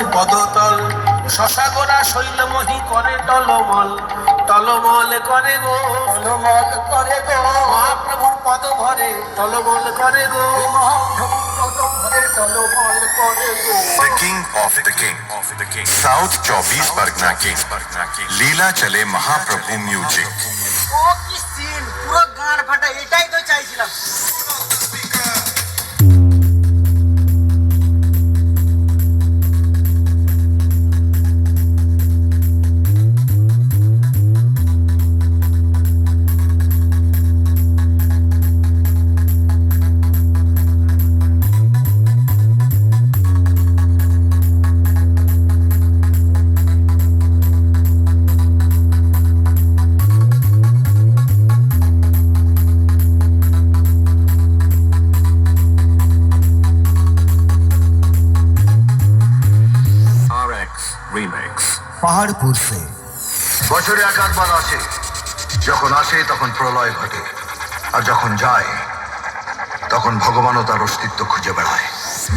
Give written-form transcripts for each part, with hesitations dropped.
মহাপ্রভুর পদতল, শশাগোরা শৈলমহি করে টলমল, টলমল করে গো, টলমল করে গো, মহাপ্রভুর পদ ভরে টলমল করে গো, মহাপ্রভুর পদ ভরে টলমল করে গো। The King of the King, South 24 Pargana King, लीला चले महाप्रभु म्यूजिक। ও কি সিন, পুরো গান ফাটা, এটাই তো চাইছিলাম। পাহাড়পুর সে বছরে একাধবার আসে, যখন আসে তখন প্রলয় ঘটে, আর যখন যায় তখন ভগবানও তার অস্তিত্ব খুঁজে বেড়ায়।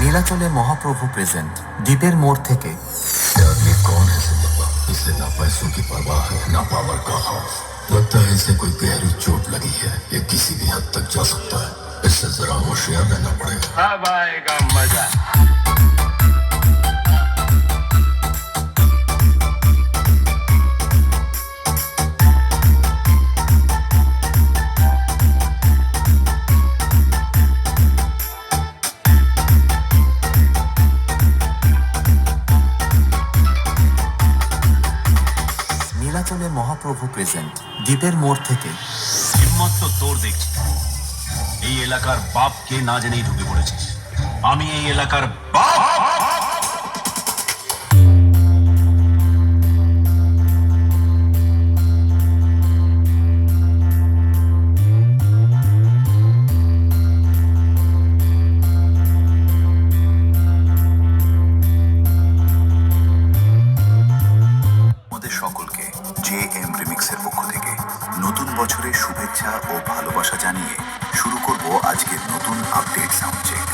নীলাচলে মহাপ্রভু প্রেজেন্ট দ্বীপের মোড় থেকে। आदमी कौन है सिद्धप्पा? इसे ना पैसों की परवाह है ना पावर का खौफ। लगता है इसे कोई गहरी चोट लगी है, ये किसी भी हद तक जा सकता है। इससे जरा होशियार रहना पड़ेगा। अब आएगा मजा। নীলাচলে মহাপ্রভু প্রেজেন্ট দ্বীপের মোড় থেকে। হিম্মত তো তোর দেখছি, এই এলাকার বাপ কে না জেনেই ঢুকে পড়েছিস। আমি এই এলাকার বাপ। সকলকে JM রিমিক্সের পক্ষ থেকে নতুন বছরের শুভেচ্ছা ও ভালোবাসা জানিয়ে শুরু করব আজকের নতুন আপডেট সাউন্ড চেক।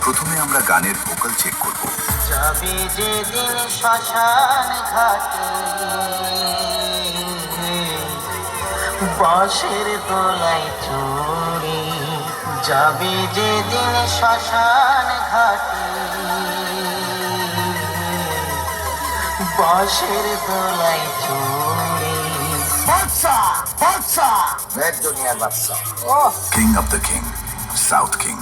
প্রথমে আমরা গানের ভোকাল চেক করব। যাবে যেদিন শ্মশান ঘাটে, বাঁশের দোলায় চড়ে, যাবে যেদিন শ্মশান ঘাটে, বাঁশের দোলায় চড়ে। দুনিয়ার বাদশা, King of the King, South King,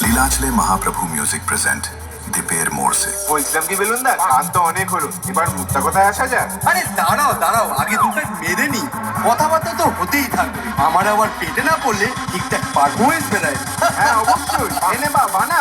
লীলাচলে মহাপ্রভু মিউজিক প্রেজেন্ট দ্বীপের মোড় সে। বলছিলাম কি বেলুন দা, গান তো অনেক হলো, এবার মুদ্রা কথায় আসা যাক। আরে দাঁড়াও দাঁড়াও, আগে দুটো মেরে নি। কথাবার্তা তো হতেই থাকবে, আমার আবার পেটে না পড়লে ঠিকঠাক পারফরমেন্স বেরায়। হ্যাঁ অবশ্যই, এনে বাবা না।